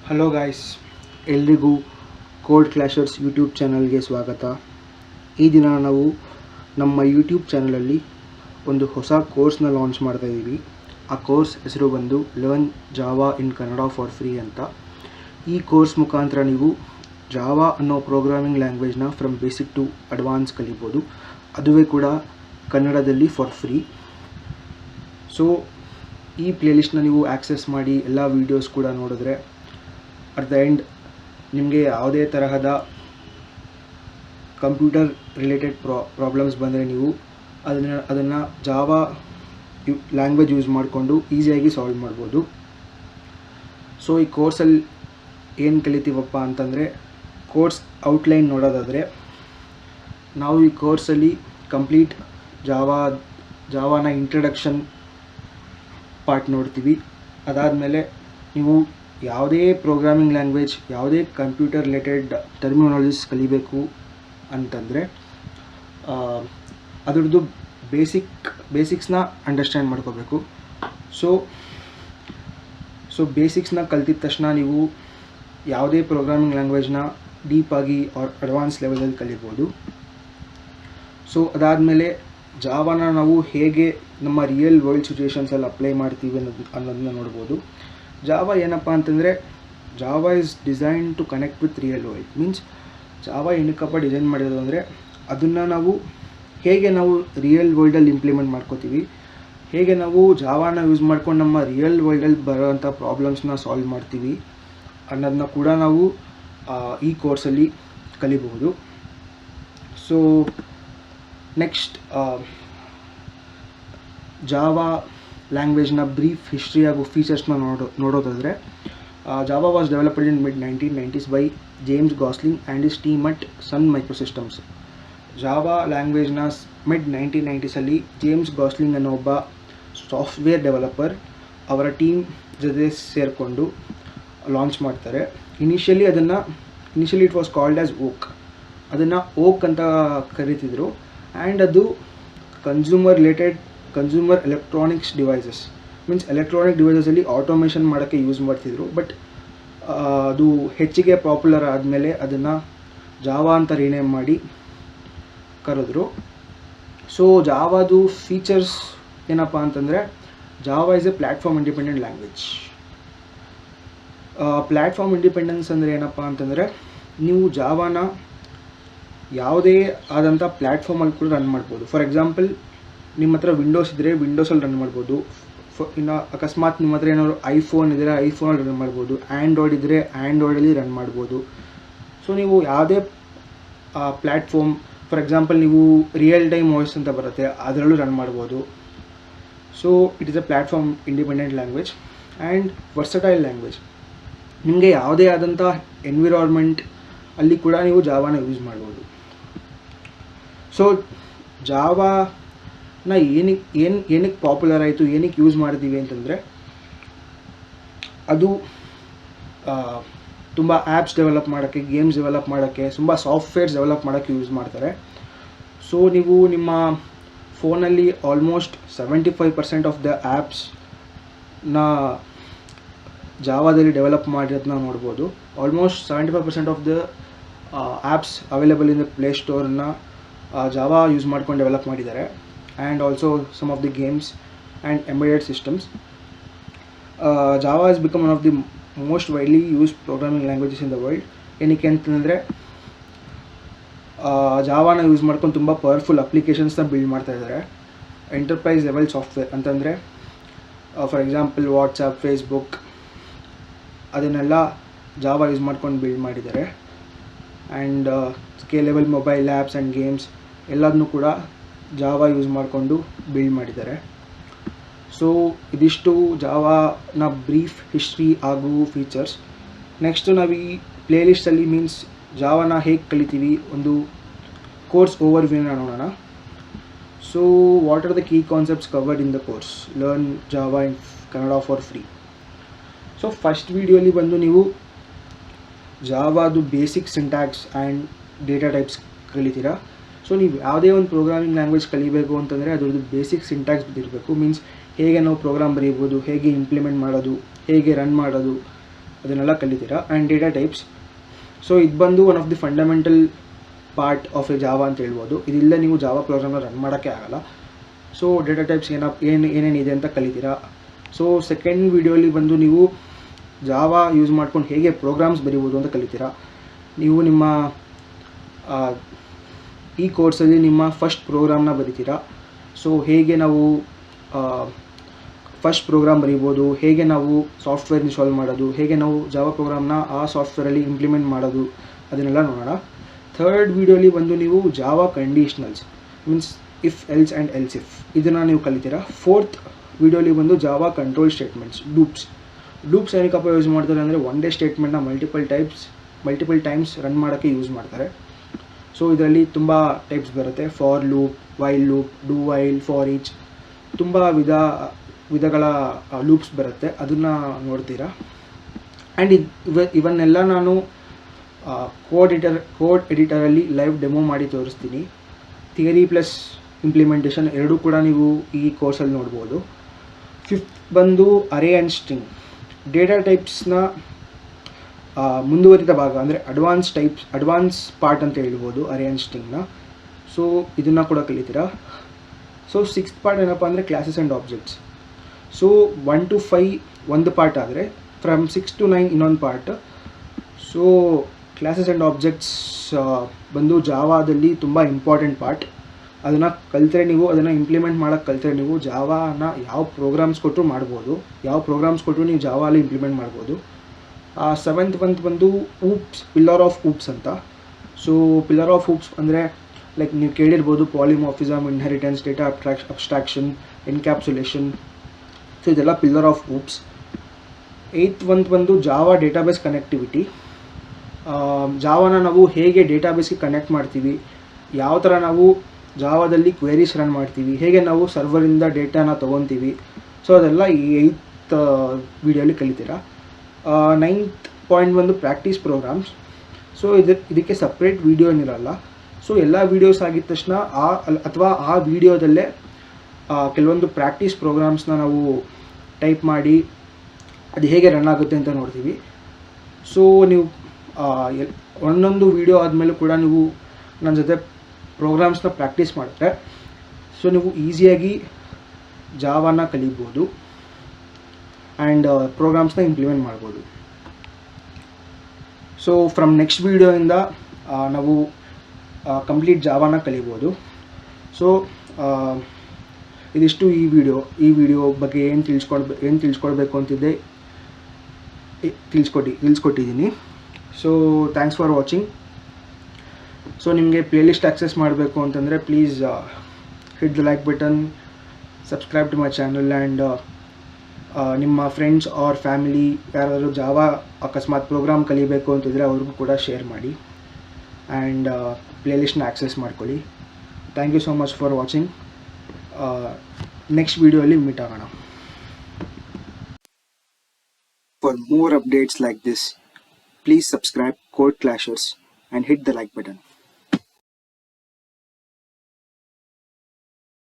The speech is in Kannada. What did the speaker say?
ಹಲೋ ಗಾಯ್ಸ್, ಎಲ್ರಿಗೂ ಕೋಡ್ ಕ್ಲಾಶರ್ಸ್ ಯೂಟ್ಯೂಬ್ ಚಾನಲ್ಗೆ ಸ್ವಾಗತ. ಈ ದಿನ ನಾವು ನಮ್ಮ ಯೂಟ್ಯೂಬ್ ಚಾನಲಲ್ಲಿ ಒಂದು ಹೊಸ ಕೋರ್ಸ್ನ ಲಾಂಚ್ ಮಾಡ್ತಾ ಇದ್ದೀವಿ. ಆ ಕೋರ್ಸ್ ಹೆಸರು ಬಂದು learn Java in Kannada for free ಅಂತ. ಈ ಕೋರ್ಸ್ ಮುಖಾಂತರ ನೀವು ಜಾವಾ ಅನ್ನೋ ಪ್ರೋಗ್ರಾಮಿಂಗ್ ಲ್ಯಾಂಗ್ವೇಜ್ನ ಫ್ರಮ್ ಬೇಸಿಕ್ ಟು ಅಡ್ವಾನ್ಸ್ ಕಲಿಬೋದು, ಅದುವೇ ಕೂಡ ಕನ್ನಡದಲ್ಲಿ ಫಾರ್ ಫ್ರೀ. ಸೊ ಈ ಪ್ಲೇಲಿಸ್ಟ್ನ ನೀವು ಆಕ್ಸೆಸ್ ಮಾಡಿ ಎಲ್ಲ ವೀಡಿಯೋಸ್ ಕೂಡ ನೋಡಿದ್ರೆ ಅಟ್ ದ ಎಂಡ್ ನಿಮಗೆ ಯಾವುದೇ ತರಹದ ಕಂಪ್ಯೂಟರ್ ರಿಲೇಟೆಡ್ ಪ್ರಾಬ್ಲಮ್ಸ್ ಬಂದರೆ ನೀವು ಅದನ್ನು ಜಾವಾ ಲ್ಯಾಂಗ್ವೇಜ್ ಯೂಸ್ ಮಾಡಿಕೊಂಡು ಈಸಿಯಾಗಿ ಸಾಲ್ವ್ ಮಾಡ್ಬೋದು. ಸೊ ಈ ಕೋರ್ಸಲ್ಲಿ ಏನು ಕಲಿತೀವಪ್ಪ ಅಂತಂದರೆ, ಕೋರ್ಸ್ ಔಟ್ಲೈನ್ ನೋಡೋದಾದರೆ ನಾವು ಈ ಕೋರ್ಸಲ್ಲಿ ಕಂಪ್ಲೀಟ್ ಜಾವಾನ ಇಂಟ್ರಡಕ್ಷನ್ ಪಾರ್ಟ್ ನೋಡ್ತೀವಿ. ಅದಾದಮೇಲೆ ನೀವು ಯಾವುದೇ ಪ್ರೋಗ್ರಾಮಿಂಗ್ ಲ್ಯಾಂಗ್ವೇಜ್, ಯಾವುದೇ ಕಂಪ್ಯೂಟರ್ ರಿಲೇಟೆಡ್ ಟರ್ಮಿನಾಲಜೀಸ್ ಕಲಿಬೇಕು ಅಂತಂದರೆ ಅದರದ್ದು ಬೇಸಿಕ್ಸ್ನ ಅಂಡರ್ಸ್ಟ್ಯಾಂಡ್ ಮಾಡ್ಕೋಬೇಕು. ಸೊ ಬೇಸಿಕ್ಸ್ನ ಕಲ್ತಿದ ತಕ್ಷಣ ನೀವು ಯಾವುದೇ ಪ್ರೋಗ್ರಾಮಿಂಗ್ ಲ್ಯಾಂಗ್ವೇಜ್ನ ಡೀಪಾಗಿ ಆರ್ ಅಡ್ವಾನ್ಸ್ ಲೆವೆಲಲ್ಲಿ ಕಲಿಬೋದು. ಸೊ ಅದಾದಮೇಲೆ ಜಾವಾನ ನಾವು ಹೇಗೆ ನಮ್ಮ ರಿಯಲ್ ವರ್ಲ್ಡ್ ಸಿಚುವೇಷನ್ಸಲ್ಲಿ ಅಪ್ಲೈ ಮಾಡ್ತೀವಿ ಅನ್ನೋದನ್ನ ನೋಡ್ಬೋದು. ಜಾವಾ ಏನಪ್ಪ ಅಂತಂದರೆ, Java is design to connect with real world. Means Java ಏನಕ್ಕಪ್ಪ ಡಿಸೈನ್ ಮಾಡಿರೋದು ಅಂದರೆ, ಅದನ್ನು ನಾವು ಹೇಗೆ ನಾವು ರಿಯಲ್ ವರ್ಲ್ಡಲ್ಲಿ ಇಂಪ್ಲಿಮೆಂಟ್ ಮಾಡ್ಕೋತೀವಿ, ಹೇಗೆ ನಾವು ಜಾವಾನ ಯೂಸ್ ಮಾಡ್ಕೊಂಡು ನಮ್ಮ ರಿಯಲ್ ವರ್ಲ್ಡಲ್ಲಿ ಬರೋವಂಥ ಪ್ರಾಬ್ಲಮ್ಸ್ನ ಸಾಲ್ವ್ ಮಾಡ್ತೀವಿ ಅನ್ನೋದನ್ನ ಕೂಡ ನಾವು ಈ ಕೋರ್ಸಲ್ಲಿ ಕಲಿಬಹುದು. ಸೊ ನೆಕ್ಸ್ಟ್, ಜಾವಾ ಲ್ಯಾಂಗ್ವೇಜ್ನ ಬ್ರೀಫ್ ಹಿಸ್ಟ್ರಿ ಹಾಗೂ ಫೀಚರ್ಸ್ನ ನೋಡೋದಾದರೆ, Java was developed in mid-1990s by James Gosling and his team at Sun Microsystems. Java ಲ್ಯಾಂಗ್ವೇಜ್ನ mid-1990s ಜೇಮ್ಸ್ ಗಾಸ್ಲಿಂಗ್ ಅನ್ನೋ ಒಬ್ಬ ಸಾಫ್ಟ್ವೇರ್ ಡೆವಲಪರ್ ಅವರ ಟೀಮ್ ಜೊತೆ ಸೇರಿಕೊಂಡು ಲಾಂಚ್ ಮಾಡ್ತಾರೆ. Initially it was called as Oak. ಅದನ್ನು ಓಕ್ ಅಂತ ಕರಿತಿದ್ರು. ಆ್ಯಂಡ್ ಅದು consumer electronics devices, means electronic ಡಿವೈಸಸಲ್ಲಿ ಆಟೋಮೇಷನ್ ಮಾಡೋಕ್ಕೆ ಯೂಸ್ ಮಾಡ್ತಿದ್ರು. ಬಟ್ ಅದು ಹೆಚ್ಚಿಗೆ ಪಾಪ್ಯುಲರ್ ಆದಮೇಲೆ ಅದನ್ನು ಜಾವಾ ಅಂತ ರೀನೇಮ್ ಮಾಡಿ ಕರೆದ್ರು. ಸೊ ಜಾವಾದು ಫೀಚರ್ಸ್ ಏನಪ್ಪ ಅಂತಂದರೆ, Java is A platform independent language. Platform independence ಅಂದರೆ ಏನಪ್ಪ ಅಂತಂದರೆ, ನೀವು ಜಾವಾನ ಯಾವುದೇ ಆದಂಥ ಪ್ಲ್ಯಾಟ್ಫಾರ್ಮಲ್ಲಿ ಕೂಡ ರನ್ ಮಾಡ್ಬೋದು. ಫಾರ್ ಎಕ್ಸಾಂಪಲ್, ನಿಮ್ಮ ಹತ್ರ ವಿಂಡೋಸ್ ಇದ್ದರೆ ವಿಂಡೋಸಲ್ಲಿ ರನ್ ಮಾಡ್ಬೋದು. ಇನ್ನು ಅಕಸ್ಮಾತ್ ನಿಮ್ಮ ಹತ್ರ ಏನಾದ್ರು ಐಫೋನ್ ಇದ್ದರೆ ಐಫೋನಲ್ಲಿ ರನ್ ಮಾಡ್ಬೋದು. ಆ್ಯಂಡ್ರಾಯ್ಡ್ ಇದ್ದರೆ ಆ್ಯಂಡ್ರಾಯ್ಡಲ್ಲಿ ರನ್ ಮಾಡ್ಬೋದು. ಸೊ ನೀವು ಯಾವುದೇ ಪ್ಲ್ಯಾಟ್ಫಾರ್ಮ್, ಫಾರ್ ಎಕ್ಸಾಂಪಲ್ ನೀವು ರಿಯಲ್ ಟೈಮ್ ವಾಯ್ಸ್ ಅಂತ ಬರುತ್ತೆ, ಅದರಲ್ಲೂ ರನ್ ಮಾಡ್ಬೋದು. So it is A platform independent language and versatile language. ನಿಮಗೆ ಯಾವುದೇ ಆದಂಥ ಎನ್ವಿರಾನ್ಮೆಂಟ್ ಅಲ್ಲಿ ಕೂಡ ನೀವು ಜಾವಾನ ಯೂಸ್ ಮಾಡ್ಬೋದು. ಸೊ ಜಾವಾನ ಏನಕ್ಕೆ ಪಾಪ್ಯುಲರ್ ಆಯಿತು, ಏನಕ್ಕೆ ಯೂಸ್ ಮಾಡ್ತೀವಿ ಅಂತಂದರೆ, ಅದು ತುಂಬ ಆ್ಯಪ್ಸ್ ಡೆವಲಪ್ ಮಾಡೋಕ್ಕೆ, ಗೇಮ್ಸ್ ಡೆವಲಪ್ ಮಾಡೋಕ್ಕೆ, ತುಂಬ ಸಾಫ್ಟ್ವೇರ್ಸ್ ಡೆವಲಪ್ ಮಾಡೋಕ್ಕೆ ಯೂಸ್ ಮಾಡ್ತಾರೆ. ಸೊ ನೀವು ನಿಮ್ಮ ಫೋನಲ್ಲಿ ಆಲ್ಮೋಸ್ಟ್ 75% ಆಫ್ ದ ಆ್ಯಪ್ಸ್ನ ಜಾವಾದಲ್ಲಿ ಡೆವಲಪ್ ಮಾಡಿರೋದನ್ನ ನೋಡ್ಬೋದು. Almost 75% of the apps available in the play ಸ್ಟೋರ್ನ ಜಾವಾ ಯೂಸ್ ಮಾಡ್ಕೊಂಡು ಡೆವಲಪ್ ಮಾಡಿದ್ದಾರೆ. And also some of the games and embedded systems. Java is become one of the most widely used programming languages in the world. ಏನಕ್ಕೆ ಅಂತಂದರೆ, ಜಾವಾನ ಯೂಸ್ ಮಾಡ್ಕೊಂಡು ತುಂಬ ಪವರ್ಫುಲ್ ಅಪ್ಲಿಕೇಶನ್ಸ್ನ ಬಿಲ್ಡ್ ಮಾಡ್ತಾ ಇದ್ದಾರೆ. ಎಂಟರ್ಪ್ರೈಸ್ ಲೆವೆಲ್ ಸಾಫ್ಟ್ವೇರ್ ಅಂತಂದರೆ, ಫಾರ್ ಎಕ್ಸಾಂಪಲ್ ವಾಟ್ಸಪ್, ಫೇಸ್ಬುಕ್, ಅದನ್ನೆಲ್ಲ ಜಾವಾ ಯೂಸ್ ಮಾಡ್ಕೊಂಡು ಬಿಲ್ಡ್ ಮಾಡಿದ್ದಾರೆ. And scalable mobile apps and games ಎಲ್ಲದನ್ನೂ ಕೂಡ ಜಾವಾ ಯೂಸ್ ಮಾಡಿಕೊಂಡು ಬಿಲ್ಡ್ ಮಾಡಿದ್ದಾರೆ. ಸೊ ಇದಿಷ್ಟು ಜಾವಾನ ಬ್ರೀಫ್ ಹಿಸ್ಟ್ರಿ ಹಾಗೂ ಫೀಚರ್ಸ್. ನೆಕ್ಸ್ಟು ನಾವು ಈ ಪ್ಲೇಲಿಸ್ಟಲ್ಲಿ ಮೀನ್ಸ್ ಜಾವಾನ ಹೇಗೆ ಕಲಿತೀವಿ, ಒಂದು ಕೋರ್ಸ್ ಓವರ್ವ್ಯೂನ ನೋಡೋಣ. So what are the key concepts covered in the course learn Java in Kannada for free. So first ವಿಡಿಯೋಲಿ ಬಂದು ನೀವು ಜಾವಾದು basic syntax and data types ಕಲಿತೀರಾ. ಸೊ ನೀವು ಯಾವುದೇ ಒಂದು ಪ್ರೋಗ್ರಾಮಿಂಗ್ ಲ್ಯಾಂಗ್ವೇಜ್ ಕಲಿಬೇಕು ಅಂತಂದರೆ ಅದರದ್ದು ಬೇಸಿಕ್ ಸಿಂಟ್ಯಾಕ್ಸ್ ಬಿದ್ದಿರಬೇಕು. ಮೀನ್ಸ್ ಹೇಗೆ ನಾವು ಪ್ರೋಗ್ರಾಮ್ ಬರೀಬೋದು, ಹೇಗೆ ಇಂಪ್ಲಿಮೆಂಟ್ ಮಾಡೋದು, ಹೇಗೆ ರನ್ ಮಾಡೋದು, ಅದನ್ನೆಲ್ಲ ಕಲಿತೀರಾ. ಆ್ಯಂಡ್ ಡೇಟಾ ಟೈಪ್ಸ್, ಸೊ ಇದು ಬಂದು one of the fundamental part of A Java ಅಂತ ಹೇಳ್ಬೋದು. ಇದಿಲ್ಲ ನೀವು ಜಾವಾ ಪ್ರೋಗ್ರಾಮ್ನ ರನ್ ಮಾಡೋಕ್ಕೆ ಆಗಲ್ಲ. ಸೊ ಡೇಟಾ ಟೈಪ್ಸ್ ಏನೇನಿದೆ ಅಂತ ಕಲಿತೀರಾ. ಸೊ ಸೆಕೆಂಡ್ ವೀಡಿಯೋಲಿ ಬಂದು ನೀವು ಜಾವಾ ಯೂಸ್ ಮಾಡ್ಕೊಂಡು ಹೇಗೆ ಪ್ರೋಗ್ರಾಮ್ಸ್ ಬರೀಬೋದು ಅಂತ ಕಲಿತೀರಾ. ನೀವು ನಿಮ್ಮ ಈ ಕೋರ್ಸಲ್ಲಿ ನಿಮ್ಮ ಫಸ್ಟ್ ಪ್ರೋಗ್ರಾಮ್ನ ಬರಿತೀರಾ. ಸೊ ಹೇಗೆ ನಾವು ಫಸ್ಟ್ ಪ್ರೋಗ್ರಾಮ್ ಬರೀಬೋದು, ಹೇಗೆ ನಾವು ಸಾಫ್ಟ್ವೇರ್ ಇನ್ಸ್ಟಾಲ್ ಮಾಡೋದು, ಹೇಗೆ ನಾವು ಜಾವಾ ಪ್ರೋಗ್ರಾಮ್ನ ಆ ಸಾಫ್ಟ್ವೇರಲ್ಲಿ ಇಂಪ್ಲಿಮೆಂಟ್ ಮಾಡೋದು, ಅದನ್ನೆಲ್ಲ ನೋಡೋಣ. ಥರ್ಡ್ ವೀಡಿಯೋಲಿ ಬಂದು ನೀವು Java conditionals means if else and else if ಇದನ್ನು ನೀವು ಕಲಿತೀರಾ. ಫೋರ್ತ್ ವೀಡಿಯೋಲಿ ಬಂದು ಜಾವಾ ಕಂಟ್ರೋಲ್ ಸ್ಟೇಟ್ಮೆಂಟ್ಸ್, ಲೂಪ್ಸ್ ಏನಕ್ಕಪ್ಪ ಯೂಸ್ ಮಾಡ್ತಾರೆ ಅಂದರೆ ಒನ್ ಡೇ ಸ್ಟೇಟ್ಮೆಂಟ್ನ ಮಲ್ಟಿಪಲ್ ಟೈಮ್ಸ್ ರನ್ ಮಾಡೋಕ್ಕೆ ಯೂಸ್ ಮಾಡ್ತಾರೆ. ಸೊ ಇದರಲ್ಲಿ ತುಂಬ ಟೈಪ್ಸ್ ಬರುತ್ತೆ. For loop, while loop, do while, for each, ತುಂಬ ವಿಧಗಳ ಲೂಪ್ಸ್ ಬರುತ್ತೆ, ಅದನ್ನು ನೋಡ್ತೀರಾ. ಆ್ಯಂಡ್ ಇವನ್ನೆಲ್ಲ ನಾನು ಕೋಡ್ ಎಡಿಟರಲ್ಲಿ ಲೈವ್ ಡೆಮೋ ಮಾಡಿ ತೋರಿಸ್ತೀನಿ. ಥಿಯರಿ ಪ್ಲಸ್ ಇಂಪ್ಲಿಮೆಂಟೇಷನ್ ಎರಡೂ ಕೂಡ ನೀವು ಈ ಕೋರ್ಸಲ್ಲಿ ನೋಡ್ಬೋದು. ಫಿಫ್ತ್ ಬಂದು ಅರೇ ಆ್ಯಂಡ್ ಸ್ಟ್ರಿಂಗ್, ಡೇಟಾ ಟೈಪ್ಸ್ನ ಮುಂದುವರಿದ ಭಾಗ ಅಂದರೆ ಅಡ್ವಾನ್ಸ್ ಪಾರ್ಟ್ ಅಂತ ಹೇಳ್ಬೋದು ಅರೇ ಆ್ಯಂಡ್ ಸ್ಟ್ರಿಂಗ್ನ. ಸೊ ಇದನ್ನು ಕೂಡ ಕಲಿತೀರಾ. ಸೊ ಸಿಕ್ಸ್ತ್ ಪಾರ್ಟ್ ಏನಪ್ಪ ಅಂದರೆ classes and objects. So 1 to 5 ಒಂದು ಪಾರ್ಟ್ ಆದರೆ ಫ್ರಮ್ 6 to 9 ಇನ್ನೊಂದು part. So classes and objects ಬಂದು ಜಾವಾದಲ್ಲಿ ತುಂಬ ಇಂಪಾರ್ಟೆಂಟ್ ಪಾರ್ಟ್. ಅದನ್ನು ಕಲಿತ್ರೆ ನೀವು, ಅದನ್ನು ಇಂಪ್ಲಿಮೆಂಟ್ ಮಾಡೋಕ್ಕೆ ಕಲಿತ್ರೆ ನೀವು ಜಾವಾನ ಯಾವ ಪ್ರೋಗ್ರಾಮ್ಸ್ ಕೊಟ್ಟರು ಮಾಡ್ಬೋದು, ಯಾವ ಪ್ರೋಗ್ರಾಮ್ಸ್ ಕೊಟ್ಟರು ನೀವು ಜಾವಾಲಿ ಇಂಪ್ಲಿಮೆಂಟ್ ಮಾಡ್ಬೋದು. ಸೆವೆಂತ್ ಬಂದು ಪಿಲ್ಲರ್ ಆಫ್ ಊಪ್ಸ್ ಅಂತ. ಸೊ ಪಿಲ್ಲರ್ ಆಫ್ ಊಪ್ಸ್ ಅಂದರೆ ಲೈಕ್ ನೀವು ಕೇಳಿರ್ಬೋದು, polymorphism, inheritance, data abstraction, encapsulation. So ಇದೆಲ್ಲ ಪಿಲ್ಲರ್ ಆಫ್ ಊಪ್ಸ್. ಏಯ್ತ್ ಬಂದು ಜಾವಾ ಡೇಟಾಬೇಸ್ ಕನೆಕ್ಟಿವಿಟಿ. ಜಾವಾನ ನಾವು ಹೇಗೆ ಡೇಟಾಬೇಸ್ಗೆ ಕನೆಕ್ಟ್ ಮಾಡ್ತೀವಿ, ಯಾವ ಥರ ನಾವು ಜಾವಾದಲ್ಲಿ ಕ್ವೆರೀಸ್ ರನ್ ಮಾಡ್ತೀವಿ, ಹೇಗೆ ನಾವು ಸರ್ವರಿಂದ ಡೇಟಾನ ತೊಗೊತೀವಿ. ಸೊ ಅದೆಲ್ಲ ಈ 8th ವೀಡಿಯೋಲಿ ಕಲಿತೀರಾ. 9th ಪಾಯಿಂಟ್ ಬಂದು ಪ್ರಾಕ್ಟೀಸ್ ಪ್ರೋಗ್ರಾಮ್ಸ್. ಸೊ ಇದಕ್ಕೆ ಸಪ್ರೇಟ್ ವೀಡಿಯೋ ಏನಿರಲ್ಲ. ಸೊ ಎಲ್ಲ ವೀಡಿಯೋಸ್ ಆಗಿದ ತಕ್ಷಣ ಅಥವಾ ಆ ವಿಡಿಯೋದಲ್ಲೇ ಕೆಲವೊಂದು ಪ್ರಾಕ್ಟೀಸ್ ಪ್ರೋಗ್ರಾಮ್ಸ್ನ ನಾವು ಟೈಪ್ ಮಾಡಿ ಅದು ಹೇಗೆ ರನ್ ಆಗುತ್ತೆ ಅಂತ ನೋಡ್ತೀವಿ. ಸೊ ನೀವು ಒಂದೊಂದು ವೀಡಿಯೋ ಆದಮೇಲೂ ಕೂಡ ನೀವು ನನ್ನ ಜೊತೆ ಪ್ರೋಗ್ರಾಮ್ಸ್ನ ಪ್ರಾಕ್ಟೀಸ್ ಮಾಡಿದ್ರೆ ಸೊ ನೀವು ಈಸಿಯಾಗಿ ಜಾವಾನ ಕಲಿಬೋದು ಆ್ಯಂಡ್ ಪ್ರೋಗ್ರಾಮ್ಸ್ನ ಇಂಪ್ಲಿಮೆಂಟ್ ಮಾಡ್ಬೋದು. ಸೊ ಫ್ರಮ್ ನೆಕ್ಸ್ಟ್ ವೀಡಿಯೋಯಿಂದ ನಾವು ಕಂಪ್ಲೀಟ್ ಜಾವಾನ ಕಲಿಬೋದು. ಸೊ ಇದಿಷ್ಟು ಈ ವಿಡಿಯೋ ಬಗ್ಗೆ ಏನು ತಿಳ್ಸ್ಕೊಡ್ಬೇಕು ಅಂತಿದ್ದೆ ತಿಳಿಸ್ಕೊಟ್ಟಿದ್ದೀನಿ. So thanks for watching. So ನಿಮಗೆ ಪ್ಲೇಲಿಸ್ಟ್ ಆಕ್ಸೆಸ್ ಮಾಡಬೇಕು ಅಂತಂದರೆ please hit the like button, subscribe to my channel and ನಿಮ್ಮ ಫ್ರೆಂಡ್ಸ್ ಆರ್ ಫ್ಯಾಮಿಲಿ ಯಾರಾದರೂ ಜಾವಾ ಅಕಸ್ಮಾತ್ ಪ್ರೋಗ್ರಾಮ್ ಕಲಿಬೇಕು ಅಂತಿದ್ರೆ ಅವ್ರಿಗೂ ಕೂಡ ಶೇರ್ ಮಾಡಿ ಆ್ಯಂಡ್ ಪ್ಲೇಲಿಸ್ಟ್ನ ಆಕ್ಸೆಸ್ ಮಾಡ್ಕೊಳ್ಳಿ. Thank you so much for watching. Next ವಿಡಿಯೋಲಿ ಮೀಟ್ ಆಗೋಣ. For more updates like this, please subscribe Code Clashers and hit the like button.